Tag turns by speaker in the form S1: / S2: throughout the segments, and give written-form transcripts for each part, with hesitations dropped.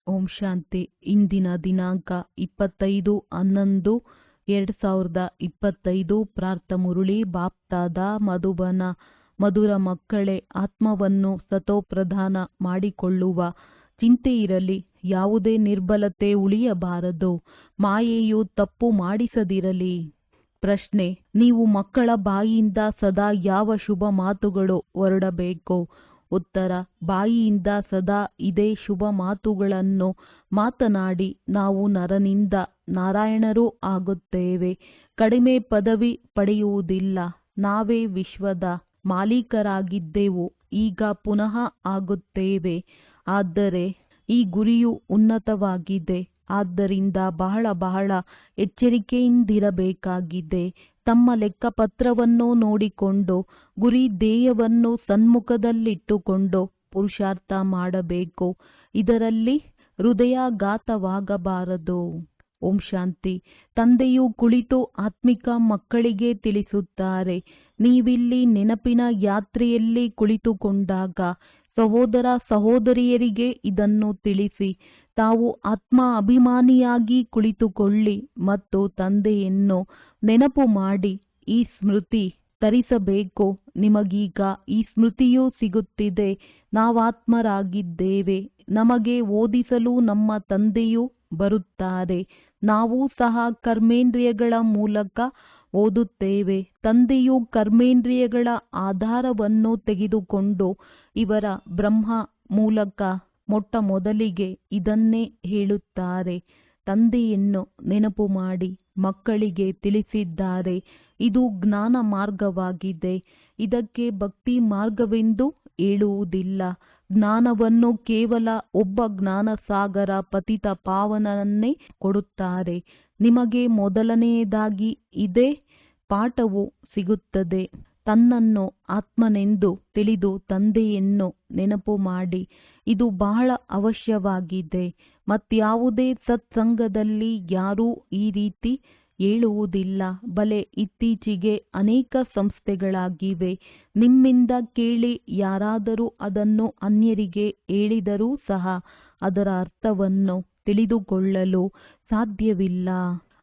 S1: ಓಂ ಶಾಂತಿ. ಇಂದಿನ ದಿನಾಂಕ 25/11/2025. ಪ್ರಾರ್ಥ ಮುರುಳಿ ಬಾಪ್ತಾದ ಮಧುಬನ. ಮಧುರ ಮಕ್ಕಳೇ, ಆತ್ಮವನ್ನು ಸತೋಪ್ರಧಾನ ಮಾಡಿಕೊಳ್ಳುವ ಚಿಂತೆ ಇರಲಿ. ಯಾವುದೇ ನಿರ್ಬಲತೆ ಉಳಿಯಬಾರದು. ಮಾಯೆಯು ತಪ್ಪು ಮಾಡಿಸದಿರಲಿ. ಪ್ರಶ್ನೆ: ನೀವು ಮಕ್ಕಳ ಬಾಯಿಯಿಂದ ಸದಾ ಯಾವ ಶುಭ ಮಾತುಗಳು ಹೊರಡಬೇಕು? ಉತ್ತರ: ಬಾಯಿಯಿಂದ ಸದಾ ಇದೇ ಶುಭ ಮಾತುಗಳನ್ನು ಮಾತನಾಡಿ ನಾವು ನರನಿಂದ ನಾರಾಯಣರೂ ಆಗುತ್ತೇವೆ. ಕಡಿಮೆ ಪದವಿ ಪಡೆಯುವುದಿಲ್ಲ. ನಾವೇ ವಿಶ್ವದ ಮಾಲೀಕರಾಗಿದ್ದೆವು, ಈಗ ಪುನಃ ಆಗುತ್ತೇವೆ. ಆದರೆ ಈ ಗುರಿಯು ಉನ್ನತವಾಗಿದೆ. ಆದ್ದರಿಂದ ಬಹಳ ಬಹಳ ಎಚ್ಚರಿಕೆಯಿಂದಿರಬೇಕಾಗಿದೆ. ತಮ್ಮ ಲೆಕ್ಕಪತ್ರವನ್ನು ನೋಡಿಕೊಂಡು ಗುರಿ ಧ್ಯೇಯವನ್ನು ಸನ್ಮುಖದಲ್ಲಿಟ್ಟುಕೊಂಡು ಪುರುಷಾರ್ಥ ಮಾಡಬೇಕು. ಇದರಲ್ಲಿ ಹೃದಯಾಘಾತವಾಗಬಾರದು. ಓಂ ಶಾಂತಿ. ತಂದೆಯು ಕುಳಿತು ಆತ್ಮಿಕ ಮಕ್ಕಳಿಗೆ ತಿಳಿಸುತ್ತಾರೆ. ನೀವಿಲ್ಲಿ ನೆನಪಿನ ಯಾತ್ರೆಯಲ್ಲಿ ಕುಳಿತುಕೊಂಡಾಗ ಸಹೋದರ ಸಹೋದರಿಯರಿಗೆ ಇದನ್ನು ತಿಳಿಸಿ. ತಾವು ಆತ್ಮ ಅಭಿಮಾನಿಯಾಗಿ ಕುಳಿತುಕೊಳ್ಳಿ ಮತ್ತು ತಂದೆಯನ್ನು ನೆನಪು ಮಾಡಿ ಈ ಸ್ಮೃತಿ ತರಿಸಬೇಕು. ನಿಮಗೀಗ ಈ ಸ್ಮೃತಿಯೂ ಸಿಗುತ್ತಿದೆ. ನಾವಾತ್ಮರಾಗಿದ್ದೇವೆ. ನಮಗೆ ಓದಿಸಲು ನಮ್ಮ ತಂದೆಯೂ ಬರುತ್ತಾರೆ. ನಾವು ಸಹ ಕರ್ಮೇಂದ್ರಿಯಗಳ ಮೂಲಕ ಓದುತ್ತೇವೆ. ತಂದೆಯು ಕರ್ಮೇಂದ್ರಿಯಗಳ ಆಧಾರವನ್ನು ತೆಗೆದುಕೊಂಡು ಇವರ ಬ್ರಹ್ಮ ಮೂಲಕ ಮೊಟ್ಟ ಮೊದಲಿಗೆ ಇದನ್ನೇ ಹೇಳುತ್ತಾರೆ. ತಂದೆಯನ್ನು ನೆನಪು ಮಾಡಿ ಮಕ್ಕಳಿಗೆ ತಿಳಿಸಿದ್ದಾರೆ. ಇದು ಜ್ಞಾನ ಮಾರ್ಗವಾಗಿದೆ. ಇದಕ್ಕೆ ಭಕ್ತಿ ಮಾರ್ಗವೆಂದು ಹೇಳುವುದಿಲ್ಲ. ಜ್ಞಾನವನ್ನು ಕೇವಲ ಒಬ್ಬ ಜ್ಞಾನಸಾಗರ ಪತಿತ ಪಾವನನ್ನೇ ಕೊಡುತ್ತಾರೆ. ನಿಮಗೆ ಮೊದಲನೆಯದಾಗಿ ಇದೇ ಪಾಠವು ಸಿಗುತ್ತದೆ. ತನ್ನನ್ನು ಆತ್ಮನೆಂದು ತಿಳಿದು ತಂದೆಯನ್ನು ನೆನಪು ಮಾಡಿ. ಇದು ಬಹಳ ಅವಶ್ಯವಾಗಿದೆ. ಮತ್ಯಾವುದೇ ಸತ್ಸಂಗದಲ್ಲಿ ಯಾರೂ ಈ ರೀತಿ ಹೇಳುವುದಿಲ್ಲ. ಬಲೆ ಇತ್ತೀಚೆಗೆ ಅನೇಕ ಸಂಸ್ಥೆಗಳಾಗಿವೆ. ನಿಮ್ಮಿಂದ ಕೇಳಿ ಯಾರಾದರೂ ಅದನ್ನು ಅನ್ಯರಿಗೆ ಹೇಳಿದರೂ ಸಹ ಅದರ ಅರ್ಥವನ್ನು ತಿಳಿದುಕೊಳ್ಳಲು ಸಾಧ್ಯವಿಲ್ಲ.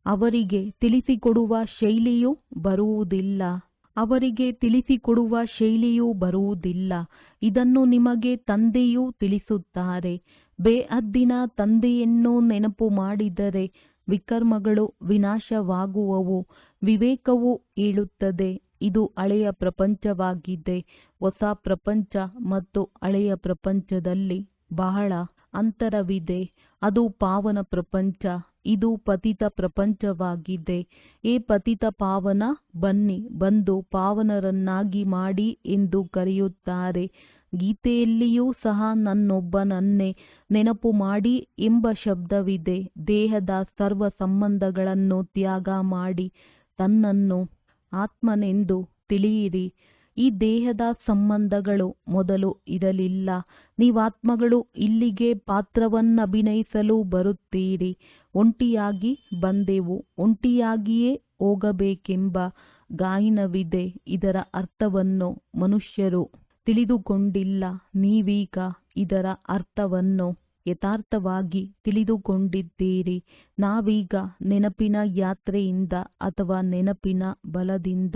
S1: ಅವರಿಗೆ ತಿಳಿಸಿಕೊಡುವ ಶೈಲಿಯೂ ಬರುವುದಿಲ್ಲ. ಇದನ್ನು ನಿಮಗೆ ತಂದೆಯೂ ತಿಳಿಸುತ್ತಾರೆ. ಬೇಹದ್ದಿನ ತಂದೆಯನ್ನು ನೆನಪು ಮಾಡಿದರೆ ವಿಕರ್ಮಗಳು ವಿನಾಶವಾಗುವವು. ವಿವೇಕವು ಹೇಳುತ್ತದೆ, ಇದು ಹಳೆಯ ಪ್ರಪಂಚವಾಗಿದೆ. ಹೊಸ ಪ್ರಪಂಚ ಮತ್ತು ಹಳೆಯ ಪ್ರಪಂಚದಲ್ಲಿ ಬಹಳ ಅಂತರವಿದೆ. ಅದು ಪಾವನ ಪ್ರಪಂಚ, ಇದು ಪತಿತ ಪ್ರಪಂಚವಾಗಿದೆ. ಏ ಪತಿತ ಪಾವನ, ಬನ್ನಿ, ಬಂದು ಪಾವನರನ್ನಾಗಿ ಮಾಡಿ ಎಂದು ಕರೆಯುತ್ತಾರೆ. ಗೀತೆಯಲ್ಲಿಯೂ ಸಹ ನನ್ನೊಬ್ಬನನ್ನೇ ನೆನಪು ಮಾಡಿ ಎಂಬ ಶಬ್ದವಿದೆ. ದೇಹದ ಸರ್ವ ಸಂಬಂಧಗಳನ್ನು ತ್ಯಾಗ ಮಾಡಿ ತನ್ನನ್ನು ಆತ್ಮನೆಂದು ತಿಳಿಯಿರಿ. ಈ ದೇಹದ ಸಂಬಂಧಗಳು ಮೊದಲು ಇರಲಿಲ್ಲ. ನೀವಾತ್ಮಗಳು ಇಲ್ಲಿಗೆ ಪಾತ್ರವನ್ನಭಿನಯಿಸಲು ಬರುತ್ತೀರಿ. ಒಂಟಿಯಾಗಿ ಬಂದೆವು, ಒಂಟಿಯಾಗಿಯೇ ಹೋಗಬೇಕೆಂಬ ಗಾಯನವಿದೆ. ಇದರ ಅರ್ಥವನ್ನು ಮನುಷ್ಯರು ತಿಳಿದುಕೊಂಡಿಲ್ಲ. ನೀವೀಗ ಇದರ ಅರ್ಥವನ್ನು ಯಥಾರ್ಥವಾಗಿ ತಿಳಿದುಕೊಂಡಿದ್ದೀರಿ. ನಾವೀಗ ನೆನಪಿನ ಯಾತ್ರೆಯಿಂದ ಅಥವಾ ನೆನಪಿನ ಬಲದಿಂದ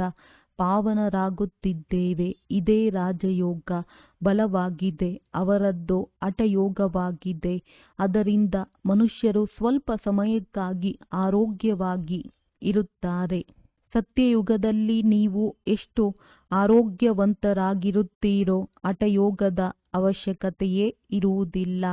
S1: ಪಾವನರಾಗುತ್ತಿದ್ದೇವೆ. ಇದೇ ರಾಜಯೋಗ ಬಲವಾಗಿದೆ. ಅವರದ್ದು ಹಠಯೋಗವಾಗಿದೆ. ಅದರಿಂದ ಮನುಷ್ಯರು ಸ್ವಲ್ಪ ಸಮಯಕ್ಕಾಗಿ ಆರೋಗ್ಯವಾಗಿ ಇರುತ್ತಾರೆ. ಸತ್ಯಯುಗದಲ್ಲಿ ನೀವು ಎಷ್ಟು ಆರೋಗ್ಯವಂತರಾಗಿರುತ್ತೀರೋ ಹಠಯೋಗದ ಅವಶ್ಯಕತೆಯೇ ಇರುವುದಿಲ್ಲ.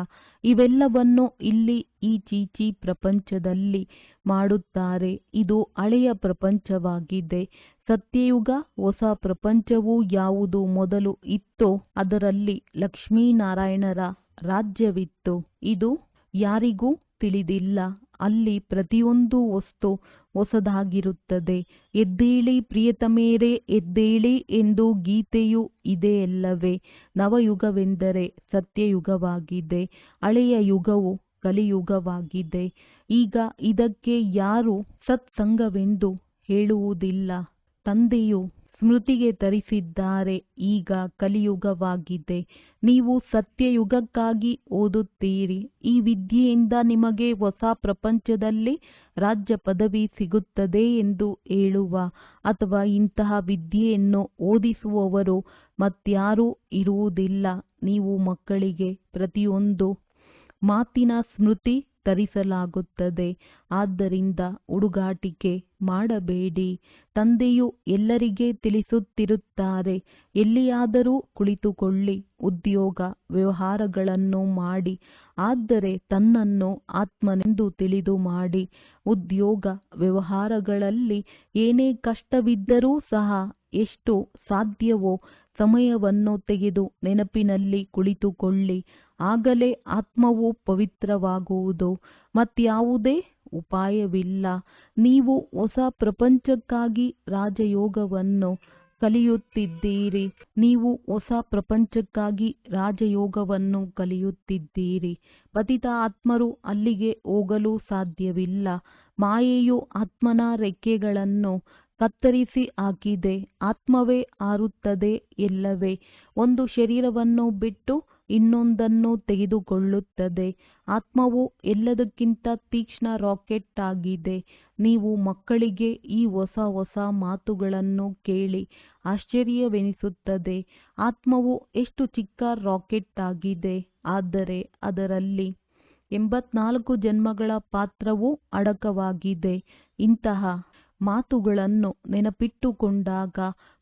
S1: ಇವೆಲ್ಲವನ್ನು ಇಲ್ಲಿ ಈ ಚೀಚಿ ಪ್ರಪಂಚದಲ್ಲಿ ಮಾಡುತ್ತಾರೆ. ಇದು ಹಳೆಯ ಪ್ರಪಂಚವಾಗಿದೆ. ಸತ್ಯಯುಗ ಹೊಸ ಪ್ರಪಂಚವು ಯಾವುದು ಮೊದಲು ಇತ್ತೋ ಅದರಲ್ಲಿ ಲಕ್ಷ್ಮೀನಾರಾಯಣರ ರಾಜ್ಯವಿತ್ತು. ಇದು ಯಾರಿಗೂ ತಿಳಿದಿಲ್ಲ. ಅಲ್ಲಿ ಪ್ರತಿಯೊಂದು ವಸ್ತು ಹೊಸದಾಗಿರುತ್ತದೆ. ಎದ್ದೇಳಿ ಪ್ರಿಯತಮೇರೇ, ಎದ್ದೇಳಿ ಎಂದು ಗೀತೆಯೂ ಇದೆಯಲ್ಲವೇ? ನವಯುಗವೆಂದರೆ ಸತ್ಯಯುಗವಾಗಿದೆ. ಹಳೆಯ ಯುಗವು ಕಲಿಯುಗವಾಗಿದೆ. ಈಗ ಇದಕ್ಕೆ ಯಾರೂ ಸತ್ಸಂಗವೆಂದು ಹೇಳುವುದಿಲ್ಲ. ತಂದೆಯು ಸ್ಮೃತಿಗೆ ತರಿಸಿದ್ದಾರೆ. ಈಗ ಕಲಿಯುಗವಾಗಿದೆ. ನೀವು ಸತ್ಯಯುಗಕ್ಕಾಗಿ ಓದುತ್ತೀರಿ. ಈ ವಿದ್ಯೆಯಿಂದ ನಿಮಗೆ ಹೊಸ ಪ್ರಪಂಚದಲ್ಲಿ ರಾಜ್ಯ ಪದವಿ ಸಿಗುತ್ತದೆ ಎಂದು ಹೇಳುವ ಅಥವಾ ಇಂತಹ ವಿದ್ಯೆಯನ್ನು ಓದಿಸುವವರು ಮತ್ಯಾರೂ ಇರುವುದಿಲ್ಲ. ನೀವು ಮಕ್ಕಳಿಗೆ ಪ್ರತಿಯೊಂದು ಮಾತಿನ ಸ್ಮೃತಿ ತರಿಸಲಾಗುತ್ತದೆ. ಆದ್ದರಿಂದ ಹುಡುಗಾಟಿಕೆ ಮಾಡಬೇಡಿ. ತಂದೆಯು ಎಲ್ಲರಿಗೆ ತಿಳಿಸುತ್ತಿರುತ್ತಾರೆ, ಎಲ್ಲಿಯಾದರೂ ಕುಳಿತುಕೊಳ್ಳಿ, ಉದ್ಯೋಗ ವ್ಯವಹಾರಗಳನ್ನು ಮಾಡಿ, ಆದರೆ ತನ್ನನ್ನು ಆತ್ಮನೆಂದು ತಿಳಿದು ಮಾಡಿ. ಉದ್ಯೋಗ ವ್ಯವಹಾರಗಳಲ್ಲಿ ಏನೇ ಕಷ್ಟವಿದ್ದರೂ ಸಹ ಎಷ್ಟು ಸಾಧ್ಯವೋ ಸಮಯವನ್ನು ತೆಗೆದು ನೆನಪಿನಲ್ಲಿ ಕುಳಿತುಕೊಳ್ಳಿ. ಆಗಲೇ ಆತ್ಮವು ಪವಿತ್ರವಾಗುವುದು. ಮತ್ಯಾವುದೇ ಉಪಾಯವಿಲ್ಲ. ನೀವು ಹೊಸ ಪ್ರಪಂಚಕ್ಕಾಗಿ ರಾಜಯೋಗವನ್ನು ಕಲಿಯುತ್ತಿದ್ದೀರಿ. ನೀವು ಹೊಸ ಪ್ರಪಂಚಕ್ಕಾಗಿ ರಾಜಯೋಗವನ್ನು ಕಲಿಯುತ್ತಿದ್ದೀರಿ. ಪತಿತ ಆತ್ಮರು ಅಲ್ಲಿಗೆ ಹೋಗಲು ಸಾಧ್ಯವಿಲ್ಲ. ಮಾಯೆಯು ಆತ್ಮನ ರೆಕ್ಕೆಗಳನ್ನು ಕತ್ತರಿಸಿ ಹಾಕಿದೆ. ಆತ್ಮವೇ ಹಾರುತ್ತದೆ ಎಲ್ಲವೇ. ಒಂದು ಶರೀರವನ್ನು ಬಿಟ್ಟು ಇನ್ನೊಂದನ್ನು ತೆಗೆದುಕೊಳ್ಳುತ್ತದೆ. ಆತ್ಮವು ಎಲ್ಲದಕ್ಕಿಂತ ತೀಕ್ಷ್ಣ ರಾಕೆಟ್ ಆಗಿದೆ. ನೀವು ಮಕ್ಕಳಿಗೆ ಈ ಹೊಸ ಹೊಸ ಮಾತುಗಳನ್ನು ಕೇಳಿ ಆಶ್ಚರ್ಯವೆನಿಸುತ್ತದೆ. ಆತ್ಮವು ಎಷ್ಟು ಚಿಕ್ಕ ರಾಕೆಟ್ ಆಗಿದೆ, ಆದರೆ ಅದರಲ್ಲಿ 84 ಜನ್ಮಗಳ ಪಾತ್ರವೂ ಅಡಕವಾಗಿದೆ. ಇಂತಹ ಮಾತುಗಳನ್ನು ನೆನಪಿಟ್ಟುಕೊಂಡಾಗ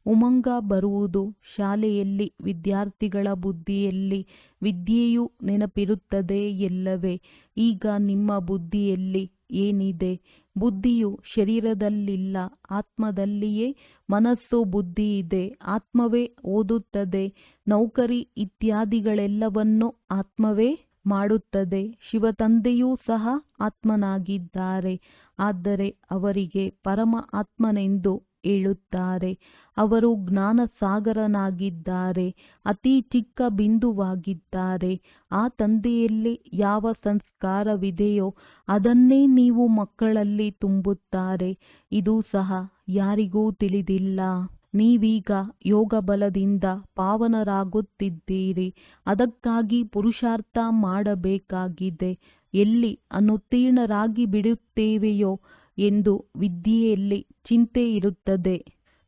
S1: ಉಮಂಗ ಬರುವುದು. ಶಾಲೆಯಲ್ಲಿ ವಿದ್ಯಾರ್ಥಿಗಳ ಬುದ್ಧಿಯಲ್ಲಿ ವಿದ್ಯೆಯು ನೆನಪಿರುತ್ತದೆ ಎಲ್ಲವೇ. ಈಗ ನಿಮ್ಮ ಬುದ್ಧಿಯಲ್ಲಿ ಏನಿದೆ? ಬುದ್ಧಿಯು ಶರೀರದಲ್ಲಿಲ್ಲ, ಆತ್ಮದಲ್ಲಿಯೇ ಮನಸ್ಸು ಬುದ್ಧಿ ಇದೆ. ಆತ್ಮವೇ ಓದುತ್ತದೆ. ನೌಕರಿ ಇತ್ಯಾದಿಗಳೆಲ್ಲವನ್ನೂ ಆತ್ಮವೇ ಮಾಡುತ್ತದೆ. ಶಿವತಂದೆಯೂ ಸಹ ಆತ್ಮನಾಗಿದ್ದಾರೆ. ಆದರೆ ಅವರಿಗೆ ಪರಮ ಆತ್ಮನೆಂದು ಹೇಳುತ್ತಾರೆ. ಅವರು ಜ್ಞಾನ ಸಾಗರನಾಗಿದ್ದಾರೆ. ಅತಿ ಚಿಕ್ಕ ಬಿಂದುವಾಗಿದ್ದಾರೆ. ಆ ತಂದೆಯಲ್ಲಿ ಯಾವ ಸಂಸ್ಕಾರವಿದೆಯೋ ಅದನ್ನೇ ನೀವು ಮಕ್ಕಳಲ್ಲಿ ತುಂಬುತ್ತಾರೆ. ಇದು ಸಹ ಯಾರಿಗೂ ತಿಳಿದಿಲ್ಲ. ನೀವೀಗ ಯೋಗ ಬಲದಿಂದ ಪಾವನರಾಗುತ್ತಿದ್ದೀರಿ. ಅದಕ್ಕಾಗಿ ಪುರುಷಾರ್ಥ ಮಾಡಬೇಕಾಗಿದೆ. ಎಲ್ಲಿ ಅನುತ್ತೀರ್ಣರಾಗಿ ಬಿಡುತ್ತೇವೆಯೋ ಎಂದು ವಿದ್ಯೆಯಲ್ಲಿ ಚಿಂತೆ ಇರುತ್ತದೆ.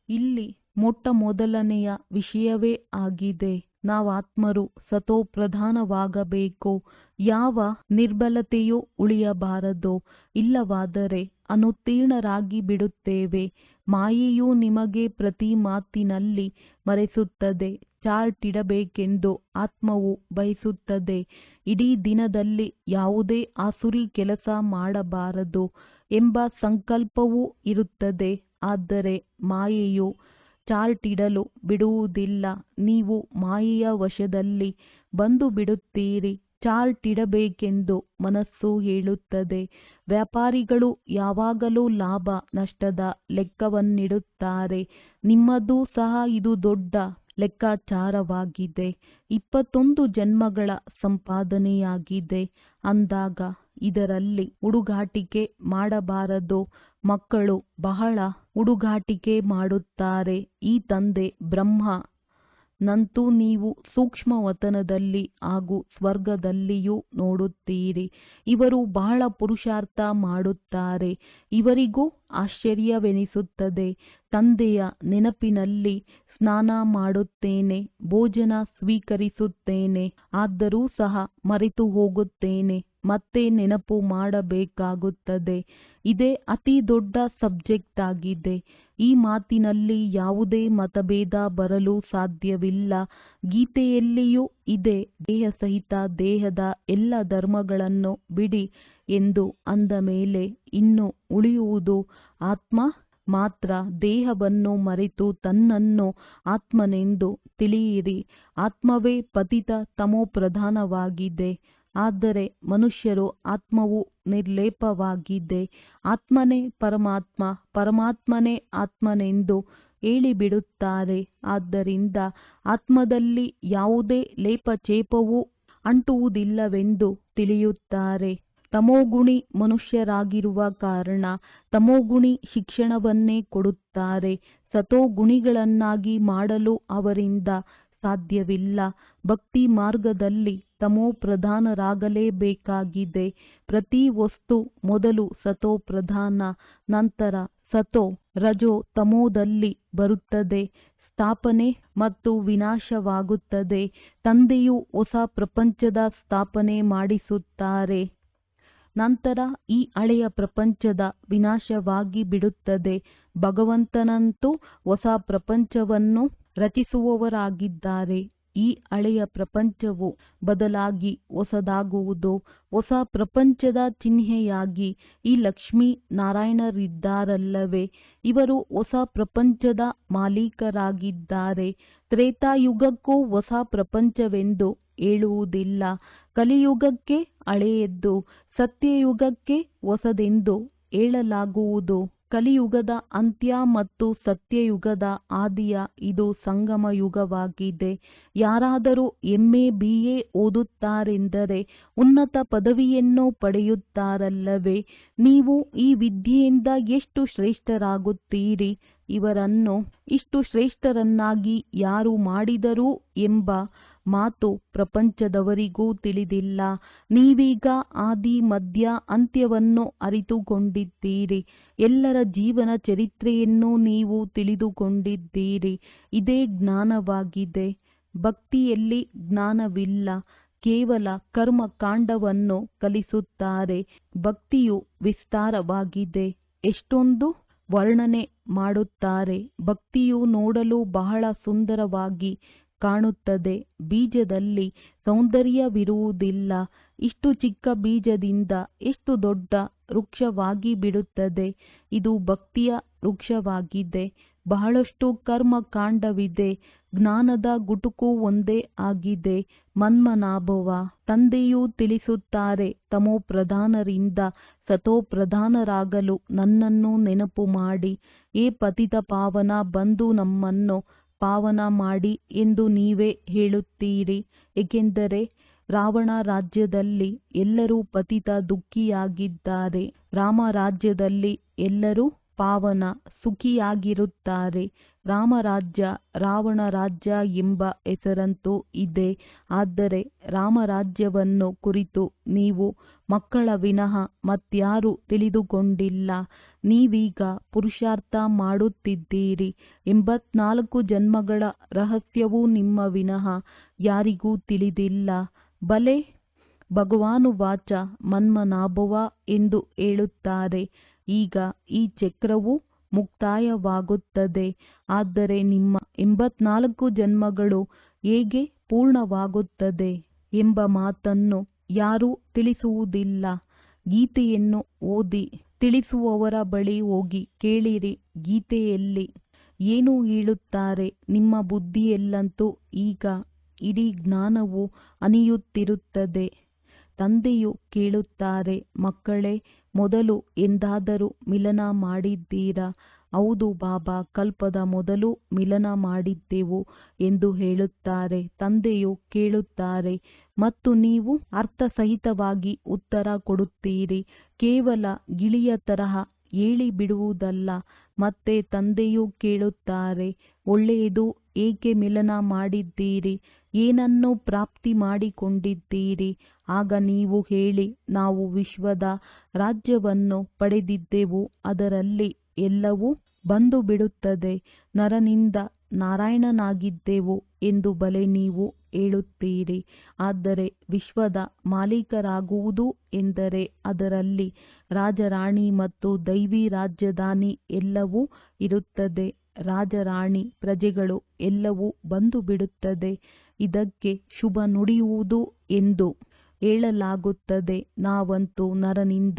S1: ಇಲ್ಲಿ ಮೊಟ್ಟಮೊದಲನೆಯ ವಿಷಯವೇ ಆಗಿದೆ. ನಾವಾತ್ಮರು ಸತೋಪ್ರಧಾನವಾಗಬೇಕು. ಯಾವ ನಿರ್ಬಲತೆಯೂ ಉಳಿಯಬಾರದು. ಇಲ್ಲವಾದರೆ ಅನುತ್ತೀರ್ಣರಾಗಿ ಬಿಡುತ್ತೇವೆ. ಮಾಯೆಯು ನಿಮಗೆ ಪ್ರತಿ ಮಾತಿನಲ್ಲಿ ಮರೆಸುತ್ತದೆ. ಚಾರ್ಟ್ ಇಡಬೇಕೆಂದು ಆತ್ಮವು ಬಯಸುತ್ತದೆ. ಇಡೀ ದಿನದಲ್ಲಿ ಯಾವುದೇ ಆಸುರಿ ಕೆಲಸ ಮಾಡಬಾರದು ಎಂಬ ಸಂಕಲ್ಪವೂ ಇರುತ್ತದೆ. ಆದರೆ ಮಾಯೆಯು ಚಾರ್ಟ್ ಇಡಲು ಬಿಡುವುದಿಲ್ಲ. ನೀವು ಮಾಯೆಯ ವಶದಲ್ಲಿ ಬಂದು ಬಿಡುತ್ತೀರಿ. ಚಾರ್ಟ್ ಇಡಬೇಕೆಂದು ಮನಸ್ಸು ಹೇಳುತ್ತದೆ. ವ್ಯಾಪಾರಿಗಳು ಯಾವಾಗಲೂ ಲಾಭ ನಷ್ಟದ ಲೆಕ್ಕವನ್ನಿಡುತ್ತಾರೆ. ನಿಮ್ಮದೂ ಸಹ ಇದು ದೊಡ್ಡ ಲೆಕ್ಕಾಚಾರವಾಗಿದೆ. 21 ಜನ್ಮಗಳ ಸಂಪಾದನೆಯಾಗಿದೆ ಅಂದಾಗ ಇದರಲ್ಲಿ ಹುಡುಗಾಟಿಕೆ ಮಾಡಬಾರದು. ಮಕ್ಕಳು ಬಹಳ ಹುಡುಗಾಟಿಕೆ ಮಾಡುತ್ತಾರೆ. ಈ ತಂದೆ ಬ್ರಹ್ಮ ನಂತೂ ನೀವು ಸೂಕ್ಷ್ಮವತನದಲ್ಲಿ ಹಾಗೂ ಸ್ವರ್ಗದಲ್ಲಿಯೂ ನೋಡುತ್ತೀರಿ. ಇವರು ಬಹಳ ಪುರುಷಾರ್ಥ ಮಾಡುತ್ತಾರೆ. ಇವರಿಗೂ ಆಶ್ಚರ್ಯವೆನಿಸುತ್ತದೆ. ತಂದೆಯ ನೆನಪಿನಲ್ಲಿ ಸ್ನಾನ ಮಾಡುತ್ತೇನೆ, ಭೋಜನ ಸ್ವೀಕರಿಸುತ್ತೇನೆ, ಆದರೂ ಸಹ ಮರೆತು ಹೋಗುತ್ತೇನೆ. ಮತ್ತೆ ನೆನಪು ಮಾಡಬೇಕಾಗುತ್ತದೆ. ಇದೇ ಅತಿ ದೊಡ್ಡ ಸಬ್ಜೆಕ್ಟ್ ಆಗಿದೆ. ಈ ಮಾತಿನಲ್ಲಿ ಯಾವುದೇ ಮತಭೇದ ಬರಲು ಸಾಧ್ಯವಿಲ್ಲ. ಗೀತೆಯಲ್ಲಿಯೂ ಇದೆ, ದೇಹ ಸಹಿತ ದೇಹದ ಎಲ್ಲ ಧರ್ಮಗಳನ್ನು ಬಿಡಿ ಎಂದು ಅಂದ ಮೇಲೆ ಇನ್ನು ಉಳಿಯುವುದು ಆತ್ಮ ಮಾತ್ರ. ದೇಹವನ್ನು ಮರೆತು ತನ್ನನ್ನು ಆತ್ಮನೆಂದು ತಿಳಿಯಿರಿ. ಆತ್ಮವೇ ಪತಿತ ತಮೋಪ್ರಧಾನವಾಗಿದೆ. ಆದರೆ ಮನುಷ್ಯರು ಆತ್ಮವು ನಿರ್ಲೇಪವಾಗಿದೆ. ಆತ್ಮನೇ ಪರಮಾತ್ಮ, ಪರಮಾತ್ಮನೇ ಆತ್ಮನೆಂದು ಹೇಳಿಬಿಡುತ್ತಾರೆ. ಆದ್ದರಿಂದ ಆತ್ಮದಲ್ಲಿ ಯಾವುದೇ ಲೇಪಚೇಪವೂ ಅಂಟುವುದಿಲ್ಲವೆಂದು ತಿಳಿಯುತ್ತಾರೆ. ತಮೋಗುಣಿ ಮನುಷ್ಯರಾಗಿರುವ ಕಾರಣ ತಮೋಗುಣಿ ಶಿಕ್ಷಣವನ್ನೇ ಕೊಡುತ್ತಾರೆ. ಸತೋಗುಣಿಗಳನ್ನಾಗಿ ಮಾಡಲು ಅವರಿಂದ ಸಾಧ್ಯವಿಲ್ಲ. ಭಕ್ತಿ ಮಾರ್ಗದಲ್ಲಿ ತಮೋ ಪ್ರಧಾನರಾಗಲೇಬೇಕಾಗಿದೆ. ಪ್ರತಿ ವಸ್ತು ಮೊದಲು ಸತೋ ಪ್ರಧಾನ, ನಂತರ ಸತೋ ರಜೋ ತಮೋದಲ್ಲಿ ಬರುತ್ತದೆ. ಸ್ಥಾಪನೆ ಮತ್ತು ವಿನಾಶವಾಗುತ್ತದೆ. ತಂದೆಯು ಹೊಸ ಪ್ರಪಂಚದ ಸ್ಥಾಪನೆ ಮಾಡಿಸುತ್ತಾರೆ. ನಂತರ ಈ ಹಳೆಯ ಪ್ರಪಂಚದ ವಿನಾಶವಾಗಿ ಬಿಡುತ್ತದೆ. ಭಗವಂತನಂತೂ ಹೊಸ ಪ್ರಪಂಚವನ್ನು ರಚಿಸುವವರಾಗಿದ್ದಾರೆ. ಈ ಹಳೆಯ ಪ್ರಪಂಚವು ಬದಲಾಗಿ ಹೊಸದಾಗುವುದು. ಹೊಸ ಪ್ರಪಂಚದ ಚಿಹ್ನೆಯಾಗಿ ಈ ಲಕ್ಷ್ಮೀ ನಾರಾಯಣರಿದ್ದಾರಲ್ಲವೇ, ಇವರು ಹೊಸ ಪ್ರಪಂಚದ ಮಾಲೀಕರಾಗಿದ್ದಾರೆ. ತ್ರೇತಾಯುಗಕ್ಕೂ ಹೊಸ ಪ್ರಪಂಚವೆಂದು ಹೇಳುವುದಿಲ್ಲ. ಕಲಿಯುಗಕ್ಕೆ ಹಳೆಯದ್ದು, ಸತ್ಯಯುಗಕ್ಕೆ ಹೊಸದೆಂದು ಹೇಳಲಾಗುವುದು. ಕಲಿಯುಗದ ಅಂತ್ಯ ಮತ್ತು ಸತ್ಯಯುಗದ ಆದಿಯ ಇದು ಸಂಗಮ ಯುಗವಾಗಿದೆ. ಯಾರಾದರೂ MA BA ಓದುತ್ತಾರೆಂದರೆ ಉನ್ನತ ಪದವಿಯನ್ನು ಪಡೆಯುತ್ತಾರಲ್ಲವೇ. ನೀವು ಈ ವಿದ್ಯೆಯಿಂದ ಎಷ್ಟು ಶ್ರೇಷ್ಠರಾಗುತ್ತೀರಿ. ಇವರನ್ನು ಇಷ್ಟು ಶ್ರೇಷ್ಠರನ್ನಾಗಿ ಯಾರು ಮಾಡಿದರು ಎಂಬ ಮಾತು ಪ್ರಪಂಚದವರಿಗೂ ತಿಳಿದಿಲ್ಲ. ನೀವೀಗ ಆದಿ ಮಧ್ಯ ಅಂತ್ಯವನ್ನು ಅರಿತುಕೊಂಡಿದ್ದೀರಿ. ಎಲ್ಲರ ಜೀವನ ಚರಿತ್ರೆಯನ್ನು ನೀವು ತಿಳಿದುಕೊಂಡಿದ್ದೀರಿ. ಇದೇ ಜ್ಞಾನವಾಗಿದೆ. ಭಕ್ತಿಯಲ್ಲಿ ಜ್ಞಾನವಿಲ್ಲ. ಕೇವಲ ಕರ್ಮಕಾಂಡವನ್ನು ಕಲಿಸುತ್ತಾರೆ. ಭಕ್ತಿಯು ವಿಸ್ತಾರವಾಗಿದೆ. ಎಷ್ಟೊಂದು ವರ್ಣನೆ ಮಾಡುತ್ತಾರೆ. ಭಕ್ತಿಯು ನೋಡಲು ಬಹಳ ಸುಂದರವಾಗಿ ಕಾಣುತ್ತದೆ. ಬೀಜದಲ್ಲಿ ಸೌಂದರ್ಯವಿರುವುದಿಲ್ಲ. ಇಷ್ಟು ಚಿಕ್ಕ ಬೀಜದಿಂದ ಎಷ್ಟು ದೊಡ್ಡ ವೃಕ್ಷವಾಗಿ ಬಿಡುತ್ತದೆ. ಇದು ಭಕ್ತಿಯ ವೃಕ್ಷವಾಗಿದೆ. ಬಹಳಷ್ಟು ಕರ್ಮಕಾಂಡವಿದೆ. ಜ್ಞಾನದ ಗುಟುಕು ಒಂದೇ ಆಗಿದೆ, ಮನ್ಮನಾಭವ. ತಂದೆಯೂ ತಿಳಿಸುತ್ತಾರೆ, ತಮೋ ಪ್ರಧಾನರಿಂದ ಸತೋ ಪ್ರಧಾನರಾಗಲು ನನ್ನನ್ನು ನೆನಪು ಮಾಡಿ. ಏ ಪತಿತ ಪಾವನ, ಬಂದು ನಮ್ಮನ್ನು ಪಾವನ ಮಾಡಿ ಎಂದು ನೀವೇ ಹೇಳುತ್ತೀರಿ. ಏಕೆಂದರೆ ರಾವಣ ರಾಜ್ಯದಲ್ಲಿ ಎಲ್ಲರೂ ಪತಿತ ದುಃಖಿಯಾಗಿದ್ದಾರೆ. ರಾಮ ರಾಜ್ಯದಲ್ಲಿ ಎಲ್ಲರೂ ಪಾವನ ಸುಖಿಯಾಗಿರುತ್ತಾರೆ. ರಾಮರಾಜ್ಯ ರಾವಣ ರಾಜ್ಯ ಎಂಬ ಹೆಸರಂತೂ ಇದೆ. ಆದರೆ ರಾಮರಾಜ್ಯವನ್ನು ಕುರಿತು ನೀವು ಮಕ್ಕಳ ವಿನಃ ಮತ್ಯಾರೂ ತಿಳಿದುಕೊಂಡಿಲ್ಲ. ನೀವೀಗ ಪುರುಷಾರ್ಥ ಮಾಡುತ್ತಿದ್ದೀರಿ. 84 ಜನ್ಮಗಳ ರಹಸ್ಯವೂ ನಿಮ್ಮ ವಿನಃ ಯಾರಿಗೂ ತಿಳಿದಿಲ್ಲ. ಬಲೆ ಭಗವಾನುವಾಚ ಮನ್ಮನಾಭವ ಎಂದು ಹೇಳುತ್ತಾರೆ. ಈಗ ಈ ಚಕ್ರವು ಮುಕ್ತಾಯವಾಗುತ್ತದೆ. ಆದರೆ ನಿಮ್ಮ 84 ಜನ್ಮಗಳು ಹೇಗೆ ಪೂರ್ಣವಾಗುತ್ತದೆ ಎಂಬ ಮಾತನ್ನು ಯಾರೂ ತಿಳಿಸುವುದಿಲ್ಲ. ಗೀತೆಯನ್ನು ಓದಿ ತಿಳಿಸುವವರ ಬಳಿ ಹೋಗಿ ಕೇಳಿರಿ. ಗೀತೆಯಲ್ಲಿ ಏನು ಹೇಳುತ್ತಾರೆ. ನಿಮ್ಮ ಬುದ್ಧಿಯಲ್ಲಂತೂ ಈಗ ಇಡೀ ಜ್ಞಾನವು ಹನಿಯುತ್ತಿರುತ್ತದೆ. ತಂದೆಯು ಕೇಳುತ್ತಾರೆ, ಮಕ್ಕಳೇ, ಮೊದಲು ಎಂದಾದರೂ ಮಿಲನ ಮಾಡಿದ್ದೀರಾ? ಹೌದು ಬಾಬಾ, ಕಲ್ಪದ ಮೊದಲು ಮಿಲನ ಮಾಡಿದ್ದೆವು ಎಂದು ಹೇಳುತ್ತಾರೆ. ತಂದೆಯು ಕೇಳುತ್ತಾರೆ ಮತ್ತು ನೀವು ಅರ್ಥಸಹಿತವಾಗಿ ಉತ್ತರ ಕೊಡುತ್ತೀರಿ. ಕೇವಲ ಗಿಳಿಯ ತರಹ ಹೇಳಿಬಿಡುವುದಲ್ಲ. ಮತ್ತೆ ತಂದೆಯು ಕೇಳುತ್ತಾರೆ, ಒಳ್ಳೆಯದು, ಏಕೆ ಮಿಲನ ಮಾಡಿದ್ದೀರಿ? ಏನನ್ನು ಪ್ರಾಪ್ತಿ ಮಾಡಿಕೊಂಡಿದ್ದೀರಿ? ಆಗ ನೀವು ಹೇಳಿ, ನಾವು ವಿಶ್ವದ ರಾಜ್ಯವನ್ನು ಪಡೆದಿದ್ದೆವು. ಅದರಲ್ಲಿ ಎಲ್ಲವೂ ಬಂದು ಬಿಡುತ್ತದೆ. ನರನಿಂದ ನಾರಾಯಣನಾಗಿದ್ದೆವು ಎಂದು ಬಲೆ ನೀವು ಹೇಳುತ್ತೀರಿ. ಆದರೆ ವಿಶ್ವದ ಮಾಲೀಕರಾಗುವುದು ಎಂದರೆ ಅದರಲ್ಲಿ ರಾಜರಾಣಿ ಮತ್ತು ದೈವಿ ರಾಜಧಾನಿ ಎಲ್ಲವೂ ಇರುತ್ತದೆ. ರಾಜರಾಣಿ ಪ್ರಜೆಗಳು ಎಲ್ಲವೂ ಬಂದು ಬಿಡುತ್ತದೆ. ಇದಕ್ಕೆ ಶುಭ ನುಡಿಯುವುದು ಎಂದು ಹೇಳಲಾಗುತ್ತದೆ. ನಾವಂತೂ ನರನಿಂದ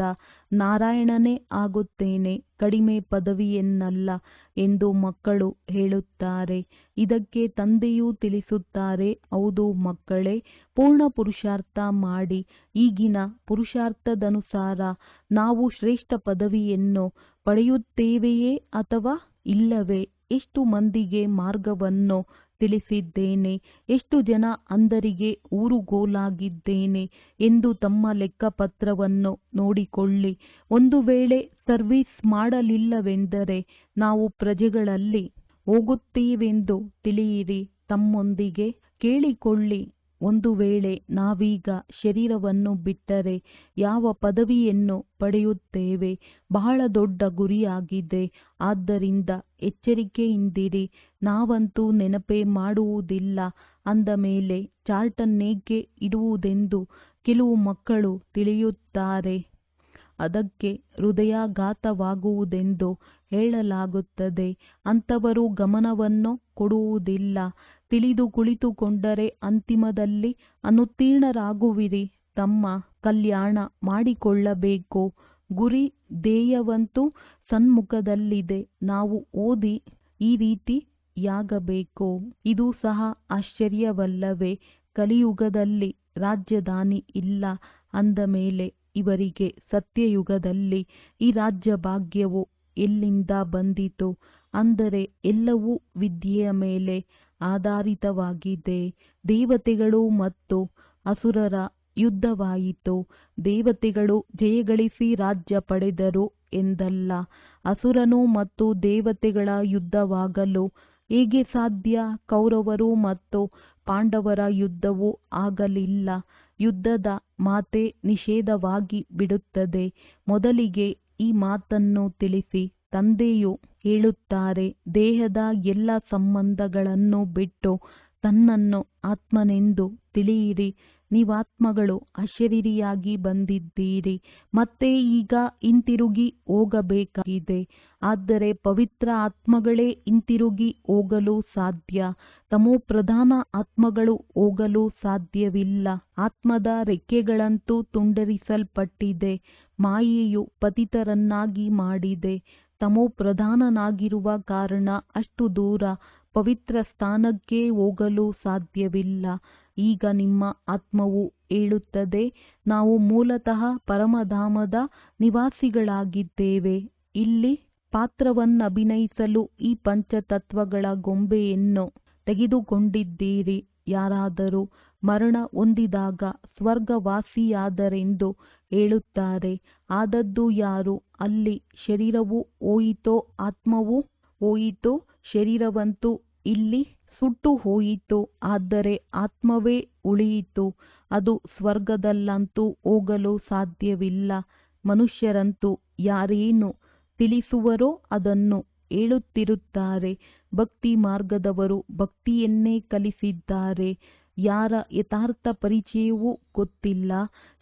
S1: ನಾರಾಯಣನೇ ಆಗುತ್ತೇನೆ, ಕಡಿಮೆ ಪದವಿಯನ್ನಲ್ಲ ಎಂದು ಮಕ್ಕಳು ಹೇಳುತ್ತಾರೆ. ಇದಕ್ಕೆ ತಂದೆಯೂ ತಿಳಿಸುತ್ತಾರೆ, ಹೌದು ಮಕ್ಕಳೇ, ಪೂರ್ಣ ಪುರುಷಾರ್ಥ ಮಾಡಿ. ಈಗಿನ ಪುರುಷಾರ್ಥದನುಸಾರ ನಾವು ಶ್ರೇಷ್ಠ ಪದವಿಯನ್ನು ಪಡೆಯುತ್ತೇವೆಯೇ ಅಥವಾ ಇಲ್ಲವೇ? ಎಷ್ಟು ಮಂದಿಗೆ ಮಾರ್ಗವನ್ನು ತಿಳಿಸಿದ್ದೇನೆ. ಎಷ್ಟು ಜನ ಅಂಧರಿಗೆ ಊರುಗೋಲಾಗಿದ್ದೇನೆ ಎಂದು ತಮ್ಮ ಲೆಕ್ಕಪತ್ರವನ್ನು ನೋಡಿಕೊಳ್ಳಿ. ಒಂದು ವೇಳೆ ಸರ್ವಿಸ್ ಮಾಡಲಿಲ್ಲವೆಂದರೆ ನಾವು ಪ್ರಜೆಗಳಲ್ಲಿ ಹೋಗುತ್ತೇವೆಂದು ತಿಳಿಯಿರಿ. ತಮ್ಮೊಂದಿಗೆ ಕೇಳಿಕೊಳ್ಳಿ, ಒಂದು ವೇಳೆ ನಾವೀಗ ಶರೀರವನ್ನು ಬಿಟ್ಟರೆ ಯಾವ ಪದವಿಯನ್ನು ಪಡೆಯುತ್ತೇವೆ? ಬಹಳ ದೊಡ್ಡ ಗುರಿಯಾಗಿದೆ. ಆದ್ದರಿಂದ ಎಚ್ಚರಿಕೆಯಿಂದಿರಿ. ನಾವಂತೂ ನೆನಪೇ ಮಾಡುವುದಿಲ್ಲ ಅಂದ ಮೇಲೆ ಚಾರ್ಟನ್ನೇಕೆ ಇಡುವುದೆಂದು ಕೆಲವು ಮಕ್ಕಳು ತಿಳಿಯುತ್ತಾರೆ. ಅದಕ್ಕೆ ಹೃದಯಾಘಾತವಾಗುವುದೆಂದು ಹೇಳಲಾಗುತ್ತದೆ. ಅಂಥವರು ಗಮನವನ್ನು ಕೊಡುವುದಿಲ್ಲ. ತಿಳಿದು ಕುಳಿತುಕೊಂಡರೆ ಅಂತಿಮದಲ್ಲಿ ಅನುತ್ತೀರ್ಣರಾಗುವಿರಿ. ತಮ್ಮ ಕಲ್ಯಾಣ ಮಾಡಿಕೊಳ್ಳಬೇಕು. ಗುರಿ ಧ್ಯೇಯವಂತೂ ಸನ್ಮುಖದಲ್ಲಿದೆ. ನಾವು ಓದಿ ಈ ರೀತಿಯಾಗಬೇಕು. ಇದು ಸಹ ಆಶ್ಚರ್ಯವಲ್ಲವೇ? ಕಲಿಯುಗದಲ್ಲಿ ರಾಜಧಾನಿ ಇಲ್ಲ ಅಂದ ಮೇಲೆ ಇವರಿಗೆ ಸತ್ಯಯುಗದಲ್ಲಿ ಈ ರಾಜ್ಯಭಾಗ್ಯವು ಎಲ್ಲಿಂದ ಬಂದಿತು? ಅಂದರೆ ಎಲ್ಲವೂ ವಿದ್ಯೆಯ ಮೇಲೆ ಆಧಾರಿತವಾಗಿದೆ. ದೇವತೆಗಳು ಮತ್ತು ಅಸುರರ ಯುದ್ಧವಾಯಿತು. ದೇವತೆಗಳು ಜಯಗಳಿಸಿ ರಾಜ್ಯ ಪಡೆದರು ಎಂದಲ್ಲ. ಅಸುರನು ಮತ್ತು ದೇವತೆಗಳ ಯುದ್ಧವಾಗಲು ಹೇಗೆ ಸಾಧ್ಯ? ಕೌರವರು ಮತ್ತು ಪಾಂಡವರ ಯುದ್ಧವೂ ಆಗಲಿಲ್ಲ. ಯುದ್ಧದ ಮಾತೇ ನಿಷೇಧವಾಗಿ ಬಿಡುತ್ತದೆ. ಮೊದಲಿಗೆ ಈ ಮಾತನ್ನು ತಿಳಿಸಿ. ತಂದೆಯು ಹೇಳುತ್ತಾರೆ, ದೇಹದ ಎಲ್ಲ ಸಂಬಂಧಗಳನ್ನು ಬಿಟ್ಟು ತನ್ನನ್ನು ಆತ್ಮನೆಂದು ತಿಳಿಯಿರಿ. ನೀವಾತ್ಮಗಳು ಅಶರೀರಿಯಾಗಿ ಬಂದಿದ್ದೀರಿ, ಮತ್ತೆ ಈಗ ಹಿಂತಿರುಗಿ ಹೋಗಬೇಕಾಗಿದೆ. ಆದರೆ ಪವಿತ್ರ ಆತ್ಮಗಳೇ ಹಿಂತಿರುಗಿ ಹೋಗಲು ಸಾಧ್ಯ. ತಮೋಪ್ರಧಾನ ಆತ್ಮಗಳು ಹೋಗಲು ಸಾಧ್ಯವಿಲ್ಲ. ಆತ್ಮದ ರೆಕ್ಕೆಗಳಂತೂ ತುಂಡರಿಸಲ್ಪಟ್ಟಿದೆ. ಮಾಯೆಯು ಪತಿತರನ್ನಾಗಿ ಮಾಡಿದೆ. ತಮೋಪ್ರಧಾನನಾಗಿರುವ ಕಾರಣ ಅಷ್ಟು ದೂರ ಪವಿತ್ರ ಸ್ಥಾನಕ್ಕೆ ಹೋಗಲು ಸಾಧ್ಯವಿಲ್ಲ. ಈಗ ನಿಮ್ಮ ಆತ್ಮವು ಹೇಳುತ್ತದೆ, ನಾವು ಮೂಲತಃ ಪರಮಧಾಮದ ನಿವಾಸಿಗಳಾಗಿದ್ದೇವೆ. ಇಲ್ಲಿ ಪಾತ್ರವನ್ನಭಿನಯಿಸಲು ಈ ಪಂಚತತ್ವಗಳ ಗೊಂಬೆಯನ್ನು ತೆಗೆದುಕೊಂಡಿದ್ದೀರಿ. ಯಾರಾದರೂ ಮರಣ ಹೊಂದಿದಾಗ ಸ್ವರ್ಗವಾಸಿಯಾದರೆಂದು ಹೇಳುತ್ತಾರೆ. ಆದದ್ದು ಯಾರು? ಅಲ್ಲಿ ಶರೀರವು ಹೋಯಿತೋ ಆತ್ಮವು ಹೋಯಿತೋ? ಶರೀರವಂತೂ ಇಲ್ಲಿ ಸುಟ್ಟು ಹೋಯಿತು, ಆದರೆ ಆತ್ಮವೇ ಉಳಿಯಿತು. ಅದು ಸ್ವರ್ಗದಲ್ಲಂತೂ ಹೋಗಲು ಸಾಧ್ಯವಿಲ್ಲ. ಮನುಷ್ಯರಂತೂ ಯಾರೇನು ತಿಳಿಸುವರೋ ಅದನ್ನು ಹೇಳುತ್ತಿರುತ್ತಾರೆ. ಭಕ್ತಿ ಮಾರ್ಗದವರು ಭಕ್ತಿಯನ್ನೇ ಕಲಿಸಿದ್ದಾರೆ. ಯಾರ ಯಥಾರ್ಥ ಪರಿಚಯವೂ ಗೊತ್ತಿಲ್ಲ.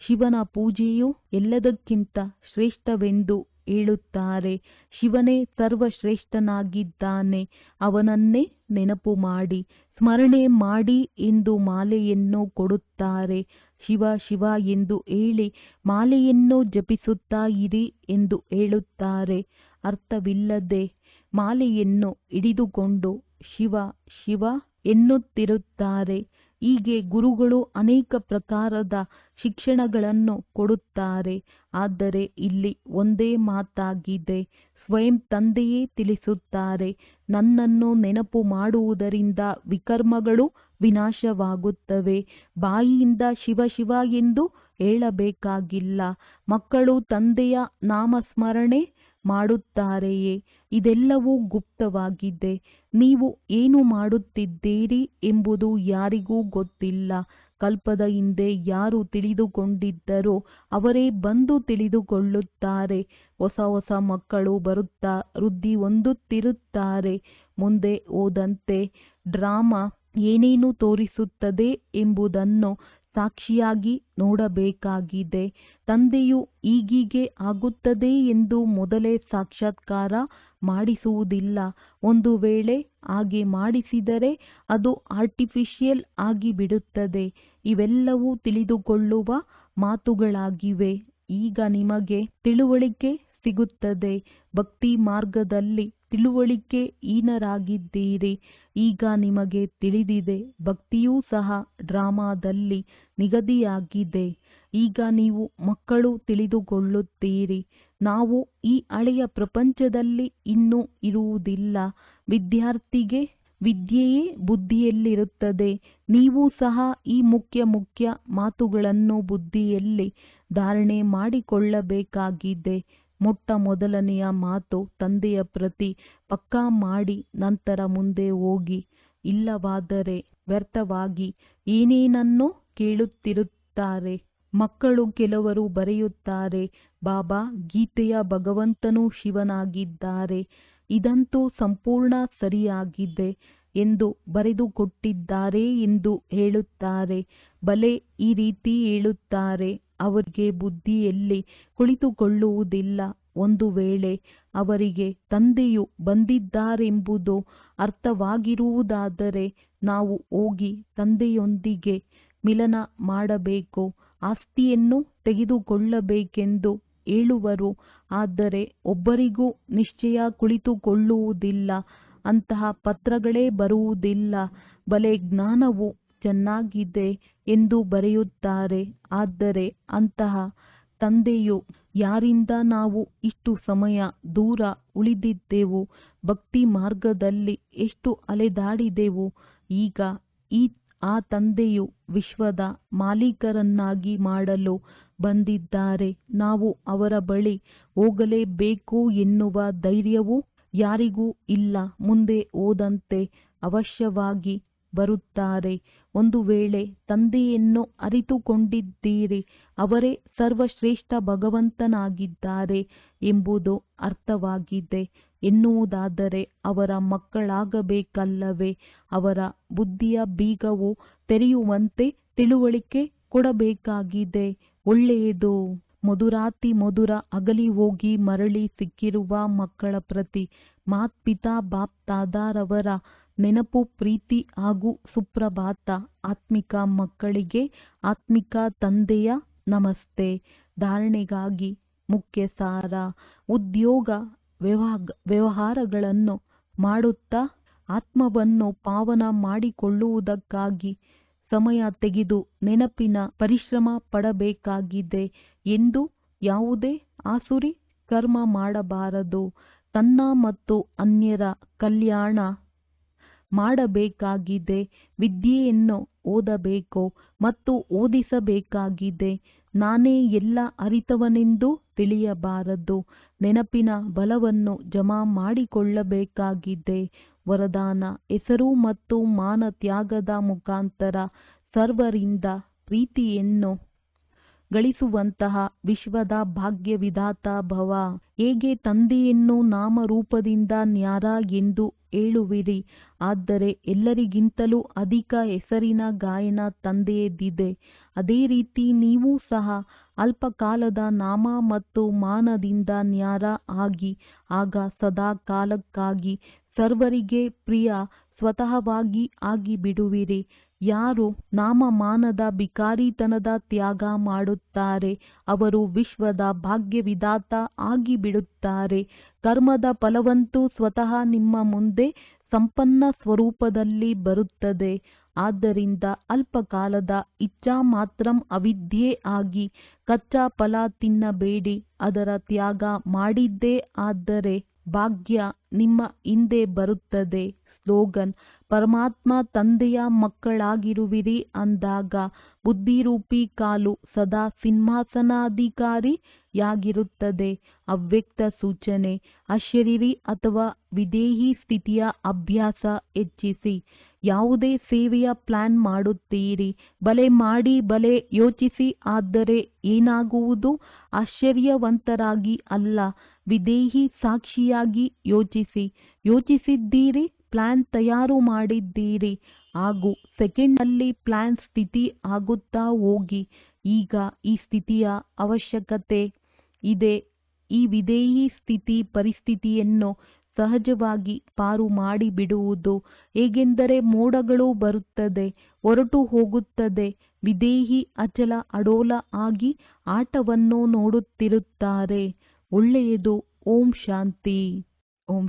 S1: ಶಿವನ ಪೂಜೆಯು ಎಲ್ಲದಕ್ಕಿಂತ ಶ್ರೇಷ್ಠವೆಂದು ಹೇಳುತ್ತಾರೆ. ಶಿವನೇ ಸರ್ವಶ್ರೇಷ್ಠನಾಗಿದ್ದಾನೆ. ಅವನನ್ನೇ ನೆನಪು ಮಾಡಿ, ಸ್ಮರಣೆ ಮಾಡಿ ಎಂದು ಮಾಲೆಯನ್ನು ಕೊಡುತ್ತಾರೆ. ಶಿವ ಶಿವ ಎಂದು ಹೇಳಿ ಮಾಲೆಯನ್ನು ಜಪಿಸುತ್ತಾ ಇರಿ ಎಂದು ಹೇಳುತ್ತಾರೆ. ಅರ್ಥವಿಲ್ಲದೆ ಮಾಲೆಯನ್ನು ಹಿಡಿದುಕೊಂಡು ಶಿವ ಶಿವ ಎನ್ನುತ್ತಿರುತ್ತಾರೆ. ಹೀಗೆ ಗುರುಗಳು ಅನೇಕ ಪ್ರಕಾರದ ಶಿಕ್ಷಣಗಳನ್ನು ಕೊಡುತ್ತಾರೆ. ಆದರೆ ಇಲ್ಲಿ ಒಂದೇ ಮಾತಾಗಿದೆ. ಸ್ವಯಂ ತಂದೆಯೇ ತಿಳಿಸುತ್ತಾರೆ, ನನ್ನನ್ನು ನೆನಪು ಮಾಡುವುದರಿಂದ ವಿಕರ್ಮಗಳು ವಿನಾಶವಾಗುತ್ತವೆ. ಬಾಯಿಯಿಂದ ಶಿವ ಶಿವ ಎಂದು ಹೇಳಬೇಕಾಗಿಲ್ಲ. ಮಕ್ಕಳು ತಂದೆಯ ನಾಮಸ್ಮರಣೆ ಮಾಡುತ್ತಾರೆಯೇ? ಇದೆಲ್ಲವೂ ಗುಪ್ತವಾಗಿದೆ. ನೀವು ಏನು ಮಾಡುತ್ತಿದ್ದೀರಿ ಎಂಬುದು ಯಾರಿಗೂ ಗೊತ್ತಿಲ್ಲ. ಕಲ್ಪದ ಹಿಂದೆ ಯಾರು ತಿಳಿದುಕೊಂಡಿದ್ದರೋ ಅವರೇ ಬಂದು ತಿಳಿದುಕೊಳ್ಳುತ್ತಾರೆ. ಹೊಸ ಹೊಸ ಮಕ್ಕಳು ಬರುತ್ತಾ ವೃದ್ಧಿ ಹೊಂದುತ್ತಿರುತ್ತಾರೆ. ಮುಂದೆ ಹೋದಂತೆ ಡ್ರಾಮಾ ಏನೇನು ತೋರಿಸುತ್ತದೆ ಎಂಬುದನ್ನು ಸಾಕ್ಷಿಯಾಗಿ ನೋಡಬೇಕಾಗಿದೆ. ತಂದೆಯು ಹೀಗೀಗೆ ಆಗುತ್ತದೆ ಎಂದು ಮೊದಲೇ ಸಾಕ್ಷಾತ್ಕಾರ ಮಾಡಿಸುವುದಿಲ್ಲ. ಒಂದು ವೇಳೆ ಹಾಗೆ ಮಾಡಿಸಿದರೆ ಅದು ಆರ್ಟಿಫಿಷಿಯಲ್ ಆಗಿಬಿಡುತ್ತದೆ. ಇವೆಲ್ಲವೂ ತಿಳಿದುಕೊಳ್ಳುವ ಮಾತುಗಳಾಗಿವೆ. ಈಗ ನಿಮಗೆ ತಿಳುವಳಿಕೆ ಸಿಗುತ್ತದೆ. ಭಕ್ತಿ ಮಾರ್ಗದಲ್ಲಿ ತಿಳುವಳಿಕೆ ಹೀನರಾಗಿದ್ದೀರಿ. ಈಗ ನಿಮಗೆ ತಿಳಿದಿದೆ. ಭಕ್ತಿಯೂ ಸಹ ಡ್ರಾಮಾದಲ್ಲಿ ನಿಗದಿಯಾಗಿದೆ. ಈಗ ನೀವು ಮಕ್ಕಳು ತಿಳಿದುಕೊಳ್ಳುತ್ತೀರಿ. ನಾವು ಈ ಹಳೆಯ ಪ್ರಪಂಚದಲ್ಲಿ ಇನ್ನೂ ಇರುವುದಿಲ್ಲ. ವಿದ್ಯಾರ್ಥಿಗೆ ವಿದ್ಯೆಯೇ ಬುದ್ಧಿಯಲ್ಲಿರುತ್ತದೆ. ನೀವು ಸಹ ಈ ಮುಖ್ಯ ಮಾತುಗಳನ್ನು ಬುದ್ಧಿಯಲ್ಲಿ ಧಾರಣೆ ಮಾಡಿಕೊಳ್ಳಬೇಕಾಗಿದೆ. ಮೊಟ್ಟ ಮೊದಲನೆಯ ಮಾತು ತಂದೆಯ ಪ್ರತಿ ಪಕ್ಕಾ ಮಾಡಿ ನಂತರ ಮುಂದೆ ಹೋಗಿ. ಇಲ್ಲವಾದರೆ ವ್ಯರ್ಥವಾಗಿ ಏನೇನನ್ನೋ ಕೇಳುತ್ತಿರುತ್ತಾರೆ. ಮಕ್ಕಳು ಕೆಲವರು ಬರೆಯುತ್ತಾರೆ, ಬಾಬಾ ಗೀತೆಯ ಭಗವಂತನು ಶಿವನಾಗಿದ್ದಾರೆ, ಇದಂತೂ ಸಂಪೂರ್ಣ ಸರಿಯಾಗಿದೆ ಎಂದು ಬರೆದುಕೊಟ್ಟಿದ್ದಾರೆ ಎಂದು ಹೇಳುತ್ತಾರೆ. ಬಲೆ ಈ ರೀತಿ ಹೇಳುತ್ತಾರೆ. ಅವರಿಗೆ ಬುದ್ಧಿಯಲ್ಲಿ ಕುಳಿತುಕೊಳ್ಳುವುದಿಲ್ಲ. ಒಂದು ವೇಳೆ ಅವರಿಗೆ ತಂದೆಯು ಬಂದಿದ್ದಾರೆಂಬುದು ಅರ್ಥವಾಗಿರುವುದಾದರೆ ನಾವು ಹೋಗಿ ತಂದೆಯೊಂದಿಗೆ ಮಿಲನ ಮಾಡಬೇಕು, ಆಸ್ತಿಯನ್ನು ತೆಗೆದುಕೊಳ್ಳಬೇಕೆಂದು ಹೇಳುವರು. ಆದರೆ ಒಬ್ಬರಿಗೂ ನಿಶ್ಚಯ ಕುಳಿತುಕೊಳ್ಳುವುದಿಲ್ಲ. ಅಂತಹ ಪತ್ರಗಳೇ ಬರುವುದಿಲ್ಲ. ಬಲೆ ಜ್ಞಾನವು ಚೆನ್ನಾಗಿದೆ ಎಂದು ಬರೆಯುತ್ತಾರೆ. ಆದರೆ ಅಂತಹ ತಂದೆಯು ಯಾರಿಂದ ನಾವು ಇಷ್ಟು ಸಮಯ ದೂರ ಉಳಿದಿದ್ದೆವು, ಭಕ್ತಿ ಮಾರ್ಗದಲ್ಲಿ ಎಷ್ಟು ಅಲೆದಾಡಿದೆವು. ಈಗ ಆ ತಂದೆಯು ವಿಶ್ವದ ಮಾಲೀಕರನ್ನಾಗಿ ಮಾಡಲು ಬಂದಿದ್ದಾರೆ. ನಾವು ಅವರ ಬಳಿ ಹೋಗಲೇಬೇಕು ಎನ್ನುವ ಧೈರ್ಯವೂ ಯಾರಿಗೂ ಇಲ್ಲ. ಮುಂದೆ ಹೋದಂತೆ ಅವಶ್ಯವಾಗಿ ಬರುತ್ತಾರೆ. ಒಂದು ವೇಳೆ ತಂದೆಯನ್ನು ಅರಿತುಕೊಂಡಿದ್ದೀರಿ, ಅವರೇ ಸರ್ವಶ್ರೇಷ್ಠ ಭಗವಂತನಾಗಿದ್ದಾರೆ ಎಂಬುದು ಅರ್ಥವಾಗಿದೆ ಎನ್ನುವುದಾದರೆ ಅವರ ಮಕ್ಕಳಾಗಬೇಕಲ್ಲವೇ? ಅವರ ಬುದ್ಧಿಯ ಬೀಗವು ತೆರೆಯುವಂತೆ ತಿಳುವಳಿಕೆ ಕೊಡಬೇಕಾಗಿದೆ. ಒಳ್ಳೆಯದು. ಮಧುರಾತಿ ಮಧುರ ಅಗಲಿ ಹೋಗಿ ಮರಳಿ ಸಿಕ್ಕಿರುವ ಮಕ್ಕಳ ಪ್ರತಿ ಮಾತ್ಪಿತಾ ಬಾಪ್ ತಾದಾರವರ ನೆನಪು, ಪ್ರೀತಿ ಹಾಗೂ ಸುಪ್ರಭಾತ. ಆತ್ಮಿಕ ಮಕ್ಕಳಿಗೆ ಆತ್ಮಿಕ ತಂದೆಯ ನಮಸ್ತೆ. ಧಾರಣೆಗಾಗಿ ಮುಖ್ಯ ಸಾರ. ಉದ್ಯೋಗ ವ್ಯವಹಾರಗಳನ್ನು ಮಾಡುತ್ತಾ ಆತ್ಮವನ್ನು ಪಾವನ ಮಾಡಿಕೊಳ್ಳುವುದಕ್ಕಾಗಿ ಸಮಯ ತೆಗೆದು ನೆನಪಿನ ಪರಿಶ್ರಮ ಪಡಬೇಕಾಗಿದೆ. ಎಂದು ಯಾವುದೇ ಆಸುರಿ ಕರ್ಮ ಮಾಡಬಾರದು. ತನ್ನ ಮತ್ತು ಅನ್ಯರ ಕಲ್ಯಾಣ ಮಾಡಬೇಕಾಗಿದೆ. ವಿದ್ಯೆಯನ್ನು ಓದಬೇಕು ಮತ್ತು ಓದಿಸಬೇಕಾಗಿದೆ. ನಾನೇ ಎಲ್ಲ ಅರಿತವನೆಂದು ತಿಳಿಯಬಾರದು. ನೆನಪಿನ ಬಲವನ್ನು ಜಮಾ ಮಾಡಿಕೊಳ್ಳಬೇಕಾಗಿದೆ. ವರದಾನ. ಹೆಸರು ಮತ್ತು ಮಾನ ತ್ಯಾಗದ ಮುಖಾಂತರ ಸರ್ವರಿಂದ ಪ್ರೀತಿಯನ್ನು ಗಳಿಸುವಂತಹ ವಿಶ್ವದ ಭಾಗ್ಯ ವಿಧಾತ ಭವ. ಹೇಗೆ ತಂದೆಯನ್ನು ನಾಮರೂಪದಿಂದ ನ್ಯಾರ ಎಂದು ಹೇಳುವಿರಿ, ಆದರೆ ಎಲ್ಲರಿಗಿಂತಲೂ ಅಧಿಕ ಹೆಸರಿನ ಗಾಯನ ತಂದೆಯದಿದೆ. ಅದೇ ರೀತಿ ನೀವು ಸಹ ಅಲ್ಪಕಾಲದ ನಾಮ ಮತ್ತು ಮಾನದಿಂದ ನ್ಯಾರ ಆಗಿ ಆಗ ಸದಾ ಕಾಲಕ್ಕಾಗಿ ಸರ್ವರಿಗೆ ಪ್ರಿಯ ಸ್ವತಃವಾಗಿ ಆಗಿಬಿಡುವಿರಿ. ಯಾರು ನಾಮಮಾನದ ಬಿಕಾರಿತನದ ತ್ಯಾಗ ಮಾಡುತ್ತಾರೆ ಅವರು ವಿಶ್ವದ ಭಾಗ್ಯವಿಧಾತ ಆಗಿಬಿಡುತ್ತಾರೆ. ಕರ್ಮದ ಫಲವಂತೂ ಸ್ವತಃ ನಿಮ್ಮ ಮುಂದೆ ಸಂಪನ್ನ ಸ್ವರೂಪದಲ್ಲಿ ಬರುತ್ತದೆ. ಆದ್ದರಿಂದ ಅಲ್ಪಕಾಲದ ಇಚ್ಛಾ ಮಾತ್ರಂ ಅವಿದ್ಯೆ ಆಗಿ ಕಚ್ಚಾ ಫಲ ತಿನ್ನಬೇಡಿ. ಅದರ ತ್ಯಾಗ ಮಾಡಿದ್ದೇ ಆದರೆ ಭಾಗ್ಯ ನಿಮ್ಮ ಹಿಂದೆ ಬರುತ್ತದೆ. ಸ್ಲೋಗನ್. ಪರಮಾತ್ಮ ತಂದೆಯ ಮಕ್ಕಳಾಗಿರುವಿರಿ ಅಂದಾಗ ಬುದ್ಧಿರೂಪಿ ಕಾಲು ಸದಾ ಸಿಂಹಾಸನಾಧಿಕಾರಿಯಾಗಿರುತ್ತದೆ. ಅವ್ಯಕ್ತ ಸೂಚನೆ. ಅಶರೀರಿ ಅಥವಾ ವಿದೇಹಿ ಸ್ಥಿತಿಯ ಅಭ್ಯಾಸ ಹೆಚ್ಚಿಸಿ. ಯಾವುದೇ ಸೇವೆಯ ಪ್ಲಾನ್ ಮಾಡುತ್ತೀರಿ, ಬಲೆ ಮಾಡಿ, ಬಲೆ ಯೋಚಿಸಿ. ಆದರೆ ಏನಾಗುವುದು? ಆಶ್ಚರ್ಯವಂತರಾಗಿ ಅಲ್ಲ, ವಿದೇಹಿ ಸಾಕ್ಷಿಯಾಗಿ ಯೋಚಿಸಿ. ಯೋಚಿಸಿದ್ದೀರಿ, ಪ್ಲಾನ್ ತಯಾರು ಮಾಡಿದ್ದೀರಿ ಹಾಗೂ ಸೆಕೆಂಡ್ನಲ್ಲಿ ಪ್ಲಾನ್ ಸ್ಥಿತಿ ಆಗುತ್ತಾ ಹೋಗಿ. ಈಗ ಈ ಸ್ಥಿತಿಯ ಅವಶ್ಯಕತೆ ಇದೆ. ಈ ವಿದೇಹಿ ಸ್ಥಿತಿ ಪರಿಸ್ಥಿತಿಯನ್ನು ಸಹಜವಾಗಿ ಪಾರು ಮಾಡಿಬಿಡುವುದು. ಹೇಗೆಂದರೆ ಮೋಡಗಳು ಬರುತ್ತದೆ, ಹೊರಟು ಹೋಗುತ್ತದೆ. ವಿದೇಹಿ ಅಚಲ ಅಡೋಲ ಆಗಿ ಆಟವನ್ನು ನೋಡುತ್ತಿರುತ್ತಾರೆ. ಒಳ್ಳೆಯದು. ಓಂ ಶಾಂತಿ. ಓಂ